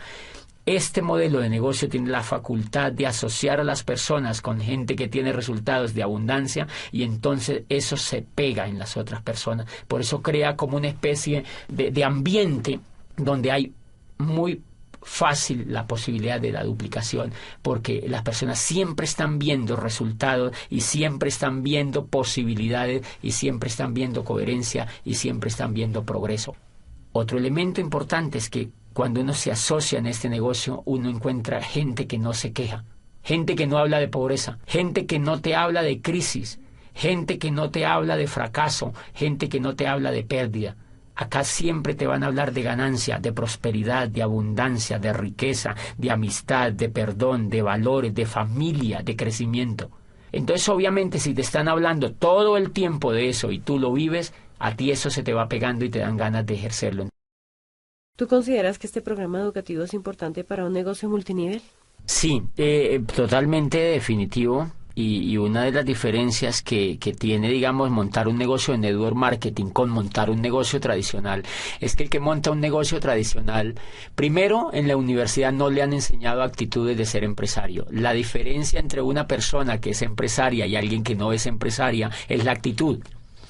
Este modelo de negocio tiene la facultad de asociar a las personas con gente que tiene resultados de abundancia, y entonces eso se pega en las otras personas. Por eso crea como una especie de ambiente donde hay muy fácil la posibilidad de la duplicación, porque las personas siempre están viendo resultados y siempre están viendo posibilidades y siempre están viendo coherencia y siempre están viendo progreso. Otro elemento importante es que cuando uno se asocia en este negocio, uno encuentra gente que no se queja, gente que no habla de pobreza, gente que no te habla de crisis, gente que no te habla de fracaso, gente que no te habla de pérdida. Acá siempre te van a hablar de ganancia, de prosperidad, de abundancia, de riqueza, de amistad, de perdón, de valores, de familia, de crecimiento. Entonces, obviamente, si te están hablando todo el tiempo de eso y tú lo vives, a ti eso se te va pegando y te dan ganas de ejercerlo. ¿Tú consideras que este programa educativo es importante para un negocio multinivel? Sí, totalmente definitivo. Y una de las diferencias que tiene, digamos, montar un negocio de network marketing con montar un negocio tradicional es que el que monta un negocio tradicional, primero, en la universidad no le han enseñado actitudes de ser empresario. La diferencia entre una persona que es empresaria y alguien que no es empresaria es la actitud.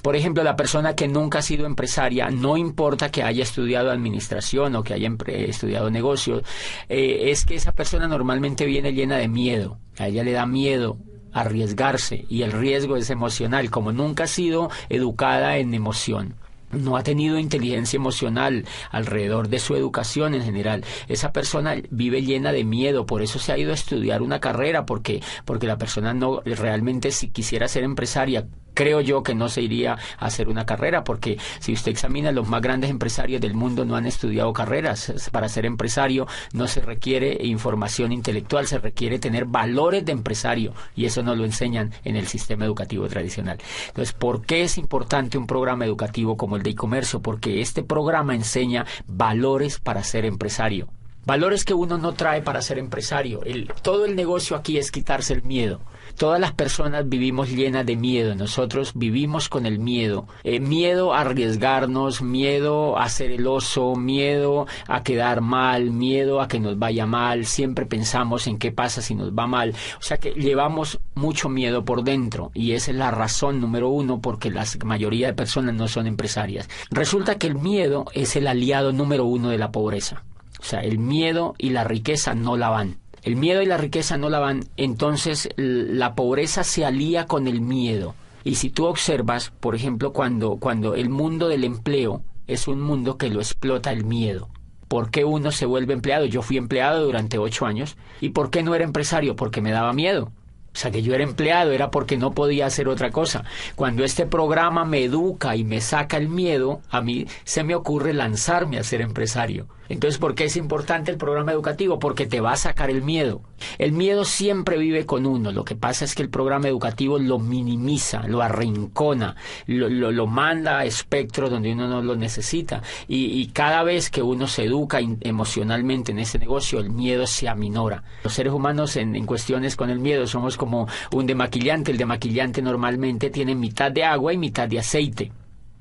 Por ejemplo, la persona que nunca ha sido empresaria, no importa que haya estudiado administración o que haya estudiado negocios, es que esa persona normalmente viene llena de miedo. A ella le da miedo arriesgarse, y el riesgo es emocional. Como nunca ha sido educada en emoción, no ha tenido inteligencia emocional alrededor de su educación en general, esa persona vive llena de miedo. Por eso se ha ido a estudiar una carrera, porque la persona no realmente, si quisiera ser empresaria, creo yo que no se iría a hacer una carrera, porque si usted examina, los más grandes empresarios del mundo no han estudiado carreras. Para ser empresario no se requiere información intelectual, se requiere tener valores de empresario, y eso no lo enseñan en el sistema educativo tradicional. Entonces, ¿por qué es importante un programa educativo como el de e-comercio? Porque este programa enseña valores para ser empresario. Valores que uno no trae para ser empresario. Todo el negocio aquí es quitarse el miedo. Todas las personas vivimos llenas de miedo. Nosotros vivimos con el miedo. Miedo a arriesgarnos, miedo a ser el oso, miedo a quedar mal, miedo a que nos vaya mal. Siempre pensamos en qué pasa si nos va mal. O sea que llevamos mucho miedo por dentro, y esa es la razón número uno porque la mayoría de personas no son empresarias. Resulta que el miedo es el aliado número uno de la pobreza. O sea, el miedo y la riqueza no la van. El miedo y la riqueza no la van, entonces la pobreza se alía con el miedo. Y si tú observas, por ejemplo, cuando el mundo del empleo es un mundo que lo explota el miedo. ¿Por qué uno se vuelve empleado? Yo fui empleado durante 8 años. ¿Y por qué no era empresario? Porque me daba miedo. O sea, que yo era empleado era porque no podía hacer otra cosa. Cuando este programa me educa y me saca el miedo, a mí se me ocurre lanzarme a ser empresario. Entonces, ¿por qué es importante el programa educativo? Porque te va a sacar el miedo. El miedo siempre vive con uno. Lo que pasa es que el programa educativo lo minimiza, lo arrincona, lo manda a espectros donde uno no lo necesita. Y cada vez que uno se educa emocionalmente en ese negocio, el miedo se aminora. Los seres humanos en cuestiones con el miedo somos como un demaquillante. El demaquillante normalmente tiene mitad de agua y mitad de aceite.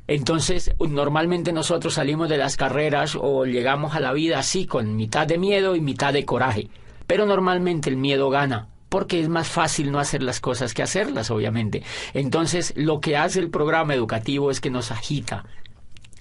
Entonces, normalmente nosotros salimos de las carreras o llegamos a la vida así, con mitad de miedo y mitad de coraje. Pero normalmente el miedo gana, porque es más fácil no hacer las cosas que hacerlas, obviamente. Entonces, lo que hace el programa educativo es que nos agita.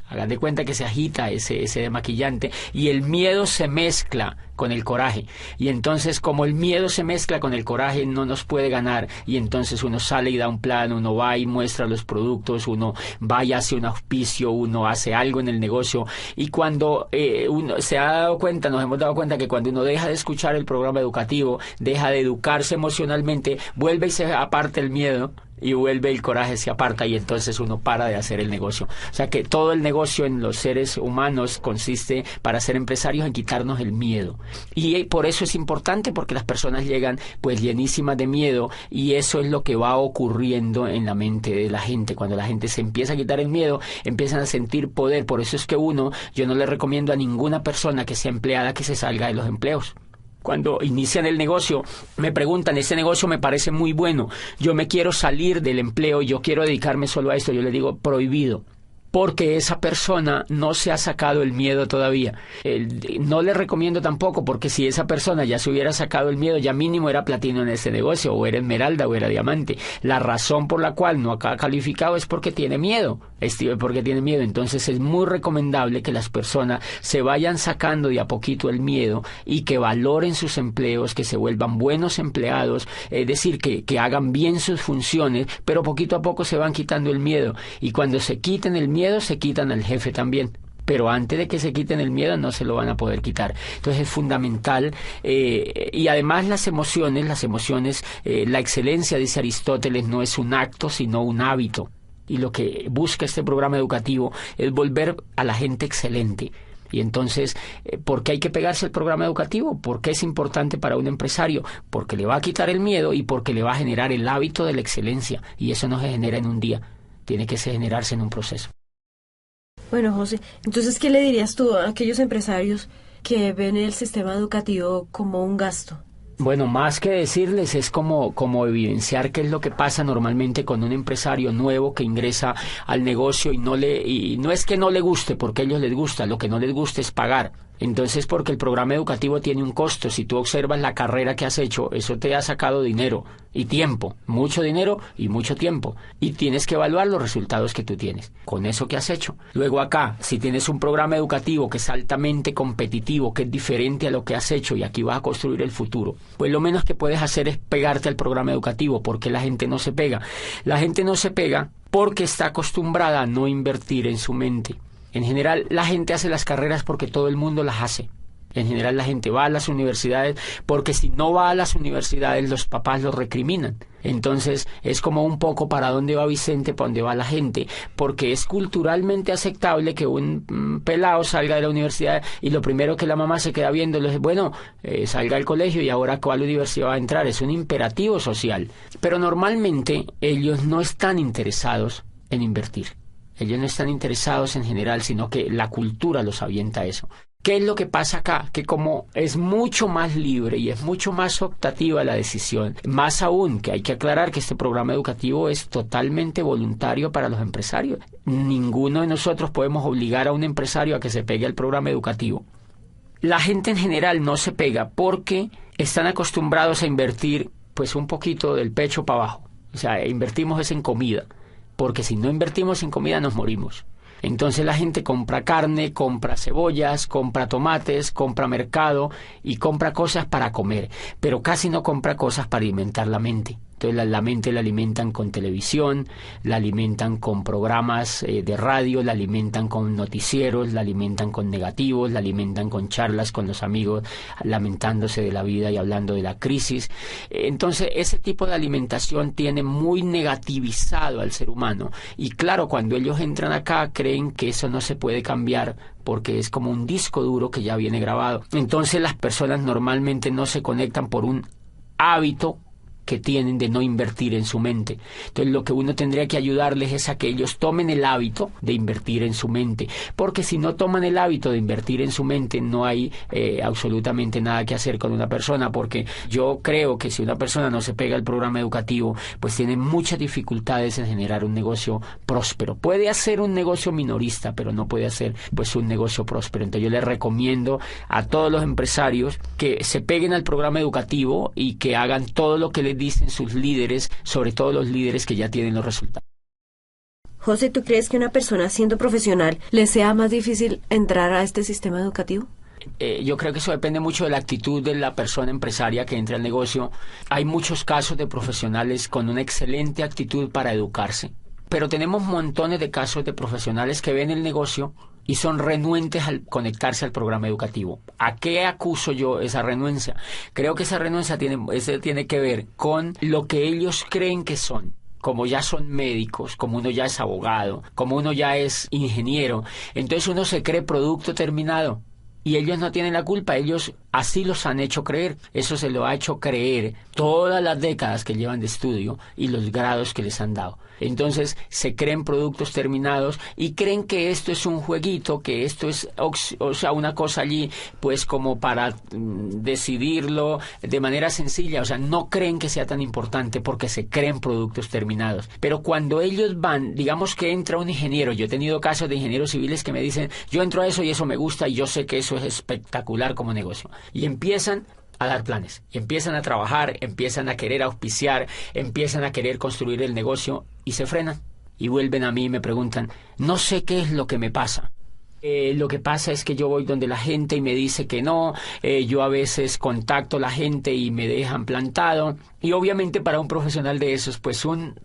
Hagan de cuenta que se agita ese demaquillante, y el miedo se mezcla con el coraje. Y entonces, como el miedo se mezcla con el coraje, no nos puede ganar. Y entonces uno sale y da un plan, uno va y muestra los productos, uno va y hace un auspicio, uno hace algo en el negocio. Y cuando uno se ha dado cuenta, nos hemos dado cuenta que cuando uno deja de escuchar el programa educativo, deja de educarse emocionalmente, vuelve y se aparta el miedo, y vuelve el coraje, se aparta, y entonces uno para de hacer el negocio. O sea que todo el negocio en los seres humanos consiste, para ser empresarios, en quitarnos el miedo. Y por eso es importante, porque las personas llegan pues llenísimas de miedo, y eso es lo que va ocurriendo en la mente de la gente. Cuando la gente se empieza a quitar el miedo, empiezan a sentir poder. Por eso es que yo no le recomiendo a ninguna persona que sea empleada que se salga de los empleos. Cuando inician el negocio, me preguntan, ese negocio me parece muy bueno, yo me quiero salir del empleo, yo quiero dedicarme solo a esto. Yo le digo, prohibido, porque esa persona no se ha sacado el miedo todavía. No le recomiendo tampoco, porque si esa persona ya se hubiera sacado el miedo, ya mínimo era platino en ese negocio, o era esmeralda, o era diamante. La razón por la cual no ha calificado es porque tiene miedo, Entonces es muy recomendable que las personas se vayan sacando de a poquito el miedo y que valoren sus empleos, que se vuelvan buenos empleados, es decir, que hagan bien sus funciones, pero poquito a poco se van quitando el miedo. Y cuando se quiten el miedo, se quitan al jefe también. Pero antes de que se quiten el miedo, no se lo van a poder quitar. Entonces es fundamental, y además las emociones, la excelencia, dice Aristóteles, no es un acto, sino un hábito. Y lo que busca este programa educativo es volver a la gente excelente. Y entonces, ¿por qué hay que pegarse al programa educativo? ¿Por qué es importante para un empresario? Porque le va a quitar el miedo y porque le va a generar el hábito de la excelencia. Y eso no se genera en un día, tiene que generarse en un proceso. Bueno, José, entonces, ¿qué le dirías tú a aquellos empresarios que ven el sistema educativo como un gasto? Bueno, más que decirles, es como evidenciar qué es lo que pasa normalmente con un empresario nuevo que ingresa al negocio y no es que no le guste, porque a ellos les gusta, lo que no les gusta es pagar. Entonces, porque el programa educativo tiene un costo. Si tú observas la carrera que has hecho, eso te ha sacado dinero y tiempo, mucho dinero y mucho tiempo. Y tienes que evaluar los resultados que tú tienes con eso que has hecho. Luego acá, si tienes un programa educativo que es altamente competitivo, que es diferente a lo que has hecho y aquí vas a construir el futuro, pues lo menos que puedes hacer es pegarte al programa educativo. ¿Por qué la gente no se pega? La gente no se pega porque está acostumbrada a no invertir en su mente. En general, la gente hace las carreras porque todo el mundo las hace. En general, la gente va a las universidades porque si no va a las universidades, los papás los recriminan. Entonces, es como un poco para dónde va Vicente, para dónde va la gente, porque es culturalmente aceptable que un pelado salga de la universidad y lo primero que la mamá se queda viendo es, salga del colegio y ahora ¿cuál universidad va a entrar? Es un imperativo social. Pero normalmente ellos no están interesados en invertir. Ellos no están interesados en general, sino que la cultura los avienta a eso. ¿Qué es lo que pasa acá? Que como es mucho más libre y es mucho más optativa la decisión, más aún que hay que aclarar que este programa educativo es totalmente voluntario para los empresarios. Ninguno de nosotros podemos obligar a un empresario a que se pegue al programa educativo. La gente en general no se pega porque están acostumbrados a invertir pues un poquito del pecho para abajo. O sea, invertimos es en comida, porque si no invertimos en comida nos morimos. Entonces la gente compra carne, compra cebollas, compra tomates, compra mercado y compra cosas para comer, pero casi no compra cosas para alimentar la mente. Entonces la mente la alimentan con televisión, la alimentan con programas de radio, la alimentan con noticieros, la alimentan con negativos, la alimentan con charlas con los amigos, lamentándose de la vida y hablando de la crisis. Entonces ese tipo de alimentación tiene muy negativizado al ser humano. Y claro, cuando ellos entran acá creen que eso no se puede cambiar porque es como un disco duro que ya viene grabado. Entonces las personas normalmente no se conectan por un hábito que tienen de no invertir en su mente. Entonces lo que uno tendría que ayudarles es a que ellos tomen el hábito de invertir en su mente, porque si no toman el hábito de invertir en su mente no hay absolutamente nada que hacer con una persona, porque yo creo que si una persona no se pega al programa educativo, pues tiene muchas dificultades en generar un negocio próspero. Puede hacer un negocio minorista, pero no puede hacer pues un negocio próspero. Entonces yo les recomiendo a todos los empresarios que se peguen al programa educativo y que hagan todo lo que les dicen sus líderes, sobre todo los líderes que ya tienen los resultados. José, ¿tú crees que una persona siendo profesional le sea más difícil entrar a este sistema educativo? Yo creo que eso depende mucho de la actitud de la persona empresaria que entra al negocio. Hay muchos casos de profesionales con una excelente actitud para educarse, pero tenemos montones de casos de profesionales que ven el negocio y son renuentes al conectarse al programa educativo. ¿A qué acuso yo esa renuencia? Creo que esa renuncia tiene que ver con lo que ellos creen que son. Como ya son médicos, como uno ya es abogado, como uno ya es ingeniero, entonces uno se cree producto terminado. Y ellos no tienen la culpa, ellos Así los han hecho creer. Eso se lo ha hecho creer todas las décadas que llevan de estudio y los grados que les han dado. Entonces se creen productos terminados y creen que esto es un jueguito, que esto es, o sea, una cosa allí, pues como para decidirlo de manera sencilla. O sea, no creen que sea tan importante porque se creen productos terminados. Pero cuando ellos van, digamos que entra un ingeniero, yo he tenido casos de ingenieros civiles que me dicen, yo entro a eso y eso me gusta y yo sé que eso es espectacular como negocio. Y empiezan a dar planes, empiezan a trabajar, empiezan a querer auspiciar, empiezan a querer construir el negocio y se frenan y vuelven a mí y me preguntan, no sé qué es lo que me pasa. Lo que pasa es que yo voy donde la gente y me dice que no, yo a veces contacto a la gente y me dejan plantado y obviamente para un profesional de esos pues un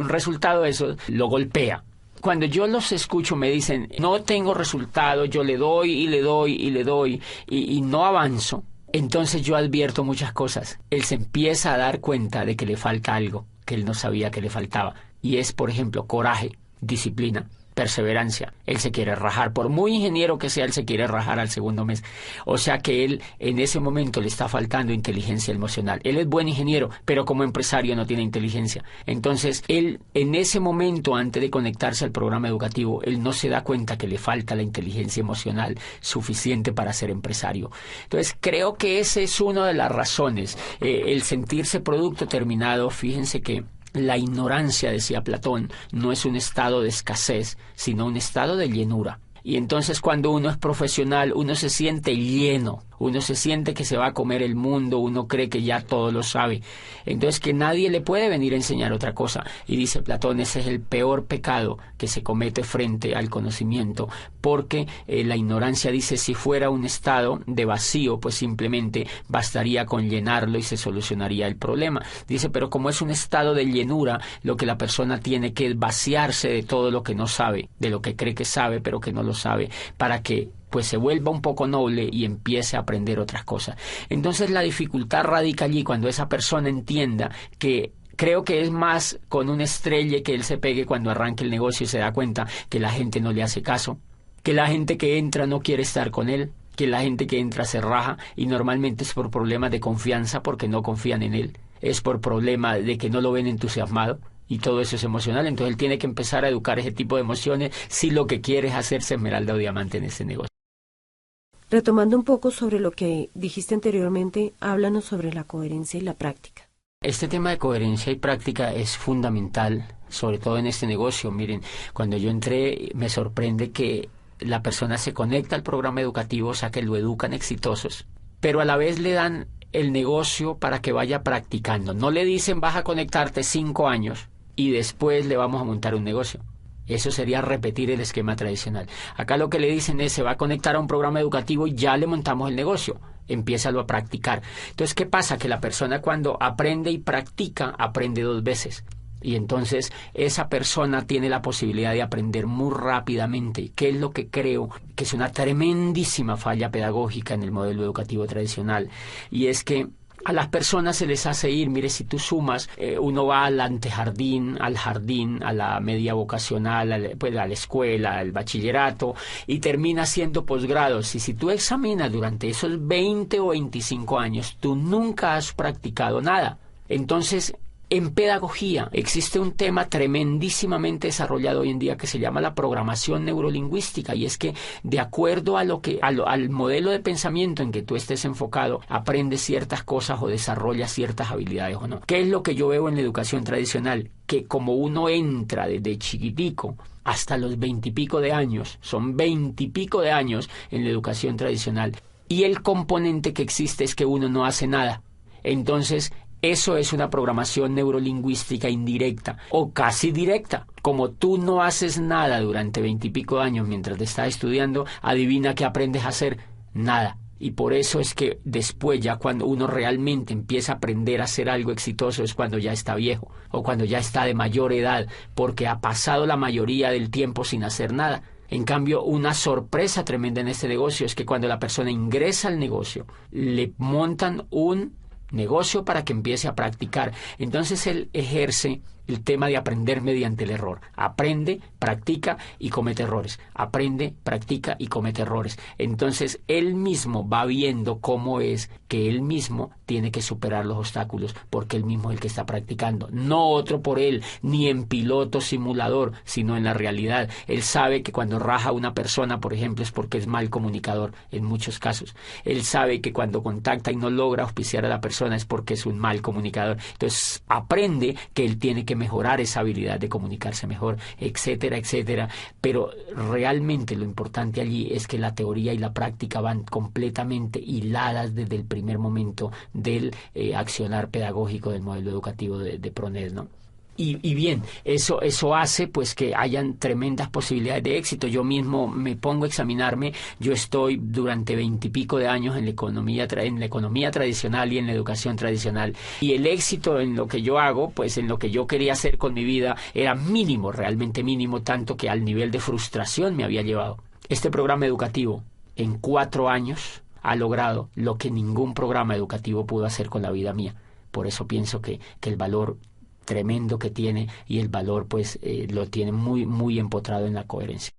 resultado de eso lo golpea. Cuando yo los escucho me dicen, no tengo resultado, yo le doy y le doy y le doy y no avanzo. Entonces yo advierto muchas cosas. Él se empieza a dar cuenta de que le falta algo que él no sabía que le faltaba. Y es, por ejemplo, coraje, disciplina, perseverancia. Él se quiere rajar. Por muy ingeniero que sea, él se quiere rajar al segundo mes. O sea que él en ese momento le está faltando inteligencia emocional. Él es buen ingeniero, pero como empresario no tiene inteligencia. Entonces, él en ese momento, antes de conectarse al programa educativo, él no se da cuenta que le falta la inteligencia emocional suficiente para ser empresario. Entonces, creo que esa es una de las razones. El sentirse producto terminado, fíjense que la ignorancia, decía Platón, no es un estado de escasez, sino un estado de llenura. Y entonces cuando uno es profesional, uno se siente lleno, uno se siente que se va a comer el mundo, uno cree que ya todo lo sabe. Entonces que nadie le puede venir a enseñar otra cosa. Y dice Platón, ese es el peor pecado que se comete frente al conocimiento, porque la ignorancia, dice, si fuera un estado de vacío, pues simplemente bastaría con llenarlo y se solucionaría el problema. Dice, pero como es un estado de llenura, lo que la persona tiene que vaciarse de todo lo que no sabe, de lo que cree que sabe, pero que no lo sabe, para que pues se vuelva un poco noble y empiece a aprender otras cosas. Entonces la dificultad radica allí cuando esa persona entienda que creo que es más con un estrelle que él se pegue cuando arranque el negocio y se da cuenta que la gente no le hace caso, que la gente que entra no quiere estar con él, que la gente que entra se raja y normalmente es por problemas de confianza porque no confían en él, es por problema de que no lo ven entusiasmado. Y todo eso es emocional, entonces él tiene que empezar a educar ese tipo de emociones si lo que quiere es hacerse esmeralda o diamante en ese negocio. Retomando un poco sobre lo que dijiste anteriormente, háblanos sobre la coherencia y la práctica. Este tema de coherencia y práctica es fundamental, sobre todo en este negocio. Miren, cuando yo entré me sorprende que la persona se conecta al programa educativo, o sea que lo educan exitosos, pero a la vez le dan el negocio para que vaya practicando. No le dicen vas a conectarte 5 años y después le vamos a montar un negocio. Eso sería repetir el esquema tradicional. Acá lo que le dicen es se va a conectar a un programa educativo y ya le montamos el negocio. Empiézalo a practicar. Entonces, ¿qué pasa? Que la persona cuando aprende y practica, aprende 2 veces. Y entonces esa persona tiene la posibilidad de aprender muy rápidamente, que es lo que creo que es una tremendísima falla pedagógica en el modelo educativo tradicional. Y es que a las personas se les hace ir, mire, si tú sumas, uno va al antejardín, al jardín, a la media vocacional, a la escuela, al bachillerato, y termina haciendo posgrados. Y si tú examinas durante esos 20 o 25 años, tú nunca has practicado nada. Entonces, en pedagogía existe un tema tremendísimamente desarrollado hoy en día que se llama la programación neurolingüística, y es que de acuerdo a al modelo de pensamiento en que tú estés enfocado, aprendes ciertas cosas o desarrollas ciertas habilidades o no. ¿Qué es lo que yo veo en la educación tradicional? Que como uno entra desde chiquitico hasta los 20 y pico de años, son 20 y pico de años en la educación tradicional, y el componente que existe es que uno no hace nada. Entonces, eso es una programación neurolingüística indirecta o casi directa. Como tú no haces nada durante 20 y pico de años mientras te estás estudiando, adivina qué aprendes a hacer. Nada. Y por eso es que después, ya cuando uno realmente empieza a aprender a hacer algo exitoso, es cuando ya está viejo o cuando ya está de mayor edad, porque ha pasado la mayoría del tiempo sin hacer nada. En cambio, una sorpresa tremenda en este negocio es que cuando la persona ingresa al negocio, le montan un negocio para que empiece a practicar. Entonces él ejerce el tema de aprender mediante el error. Aprende, practica y comete errores. Aprende, practica y comete errores. Entonces, él mismo va viendo cómo es que él mismo tiene que superar los obstáculos, porque él mismo es el que está practicando. No otro por él, ni en piloto simulador, sino en la realidad. Él sabe que cuando raja a una persona, por ejemplo, es porque es mal comunicador, en muchos casos. Él sabe que cuando contacta y no logra auspiciar a la persona es porque es un mal comunicador. Entonces, aprende que él tiene que mejorar esa habilidad de comunicarse mejor, etcétera, etcétera. Pero realmente lo importante allí es que la teoría y la práctica van completamente hiladas desde el primer momento del accionar pedagógico del modelo educativo de PRONED, ¿no? Y bien, eso hace pues que hayan tremendas posibilidades de éxito. Yo mismo me pongo a examinarme. Yo estoy durante 20 y pico de años en la economía tradicional y en la educación tradicional, y el éxito en lo que yo hago, pues en lo que yo quería hacer con mi vida, era mínimo, realmente mínimo, tanto que al nivel de frustración me había llevado. Este programa educativo en 4 años ha logrado lo que ningún programa educativo pudo hacer con la vida mía. Por eso pienso que el valor tremendo que tiene, y el valor pues lo tiene muy, muy empotrado en la coherencia.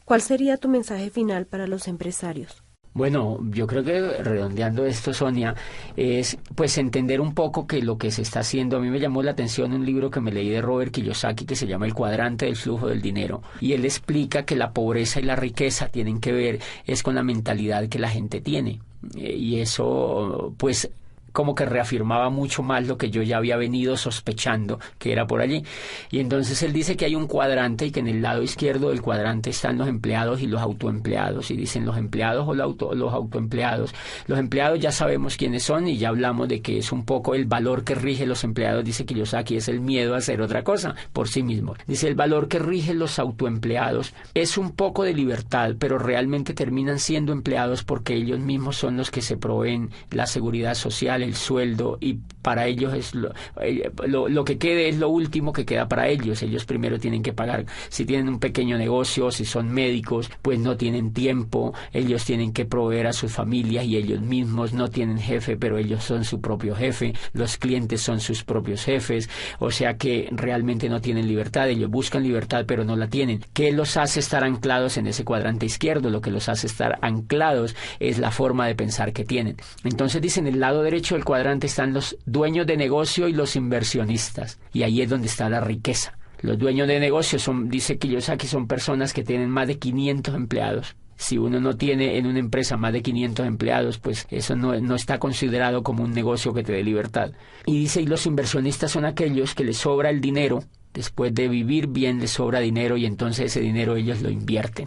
¿Cuál sería tu mensaje final para los empresarios? Bueno, yo creo que redondeando esto, Sonia, es pues entender un poco que lo que se está haciendo. A mí me llamó la atención un libro que me leí de Robert Kiyosaki que se llama El cuadrante del flujo del dinero, y él explica que la pobreza y la riqueza tienen que ver es con la mentalidad que la gente tiene, y eso pues como que reafirmaba mucho más lo que yo ya había venido sospechando que era por allí. Y entonces él dice que hay un cuadrante y que en el lado izquierdo del cuadrante están los empleados y los autoempleados, y dicen los empleados o los autoempleados. Los empleados ya sabemos quiénes son y ya hablamos de que es un poco el valor que rige los empleados. Dice Kiyosaki, es el miedo a hacer otra cosa por sí mismo. Dice, el valor que rige los autoempleados es un poco de libertad, pero realmente terminan siendo empleados porque ellos mismos son los que se proveen la seguridad social, el sueldo, y para ellos es lo que quede es lo último que queda para ellos. Ellos primero tienen que pagar. Si tienen un pequeño negocio, si son médicos, pues no tienen tiempo. Ellos tienen que proveer a sus familias y ellos mismos no tienen jefe, pero ellos son su propio jefe. Los clientes son sus propios jefes. O sea que realmente no tienen libertad. Ellos buscan libertad, pero no la tienen. ¿Qué los hace estar anclados en ese cuadrante izquierdo? Lo que los hace estar anclados es la forma de pensar que tienen. Entonces dicen, en el lado derecho del cuadrante están los dueños de negocio y los inversionistas, y ahí es donde está la riqueza. Los dueños de negocio dice Kiyosaki, son personas que tienen más de 500 empleados. Si uno no tiene en una empresa más de 500 empleados, pues eso no está considerado como un negocio que te dé libertad. Y dice, y los inversionistas son aquellos que les sobra el dinero. Después de vivir bien les sobra dinero, y entonces ese dinero ellos lo invierten.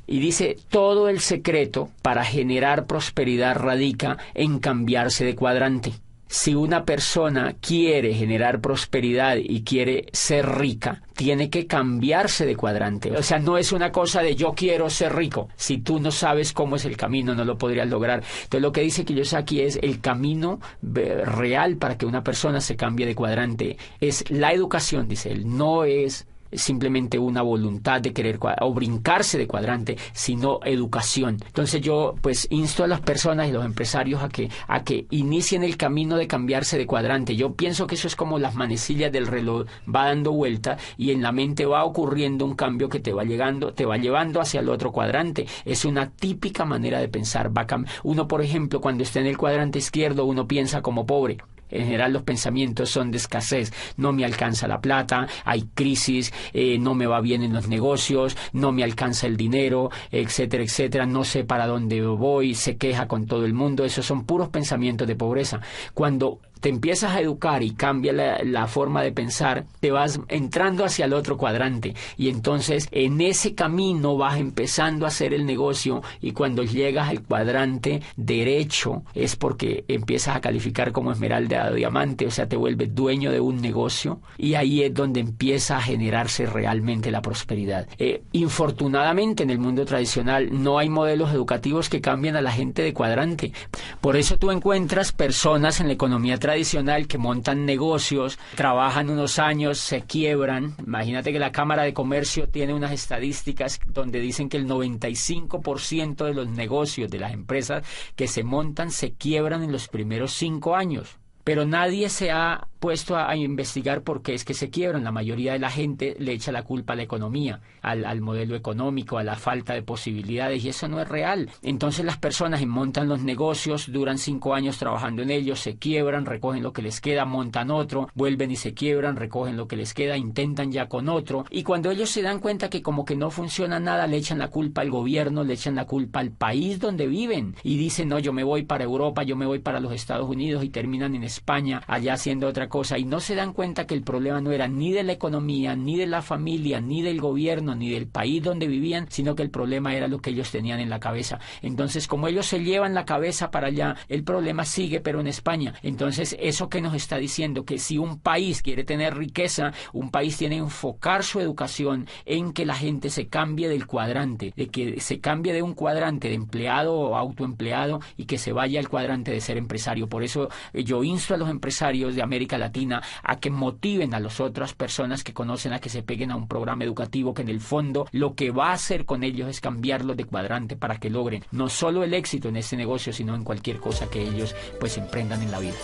Y dice, todo el secreto para generar prosperidad radica en cambiarse de cuadrante. Si una persona quiere generar prosperidad y quiere ser rica, tiene que cambiarse de cuadrante. O sea, no es una cosa de yo quiero ser rico. Si tú no sabes cómo es el camino, no lo podrías lograr. Entonces, lo que dice Kiyosaki es el camino real para que una persona se cambie de cuadrante. Es la educación, dice él, no es simplemente una voluntad de querer o brincarse de cuadrante, sino educación. Entonces yo pues insto a las personas y los empresarios a que inicien el camino de cambiarse de cuadrante. Yo pienso que eso es como las manecillas del reloj, va dando vuelta y en la mente va ocurriendo un cambio que te va llevando hacia el otro cuadrante. Es una típica manera de pensar. Uno, por ejemplo, cuando está en el cuadrante izquierdo, uno piensa como pobre. En general los pensamientos son de escasez. No me alcanza la plata, hay crisis, no me va bien en los negocios, no me alcanza el dinero, etcétera, etcétera. No sé para dónde voy, se queja con todo el mundo. Esos son puros pensamientos de pobreza. Cuando te empiezas a educar y cambia la forma de pensar, te vas entrando hacia el otro cuadrante y entonces en ese camino vas empezando a hacer el negocio, y cuando llegas al cuadrante derecho es porque empiezas a calificar como esmeralda o diamante, o sea, te vuelves dueño de un negocio, y ahí es donde empieza a generarse realmente la prosperidad. Infortunadamente en el mundo tradicional no hay modelos educativos que cambien a la gente de cuadrante. Por eso tú encuentras personas en la economía tradicional que montan negocios, trabajan unos años, se quiebran. Imagínate que la Cámara de Comercio tiene unas estadísticas donde dicen que el 95% de los negocios de las empresas que se montan se quiebran en los primeros 5 años. pero nadie se ha puesto a investigar por qué es que se quiebran. La mayoría de la gente le echa la culpa a la economía, al modelo económico, a la falta de posibilidades, y eso no es real. Entonces las personas montan los negocios, duran 5 años trabajando en ellos, se quiebran, recogen lo que les queda, montan otro, vuelven y se quiebran, recogen lo que les queda, intentan ya con otro, y cuando ellos se dan cuenta que como que no funciona nada, le echan la culpa al gobierno, le echan la culpa al país donde viven, y dicen, no, yo me voy para Europa, yo me voy para los Estados Unidos, y terminan en España, allá haciendo otra cosa, y no se dan cuenta que el problema no era ni de la economía, ni de la familia, ni del gobierno, ni del país donde vivían, sino que el problema era lo que ellos tenían en la cabeza. Entonces, como ellos se llevan la cabeza para allá, el problema sigue, pero en España. Entonces, eso que nos está diciendo, que si un país quiere tener riqueza, un país tiene que enfocar su educación en que la gente se cambie del cuadrante, de que se cambie de un cuadrante de empleado o autoempleado y que se vaya al cuadrante de ser empresario. Por eso yo insto a los empresarios de América Latina a que motiven a las otras personas que conocen a que se peguen a un programa educativo que en el fondo lo que va a hacer con ellos es cambiarlos de cuadrante para que logren no solo el éxito en este negocio, sino en cualquier cosa que ellos pues emprendan en la vida.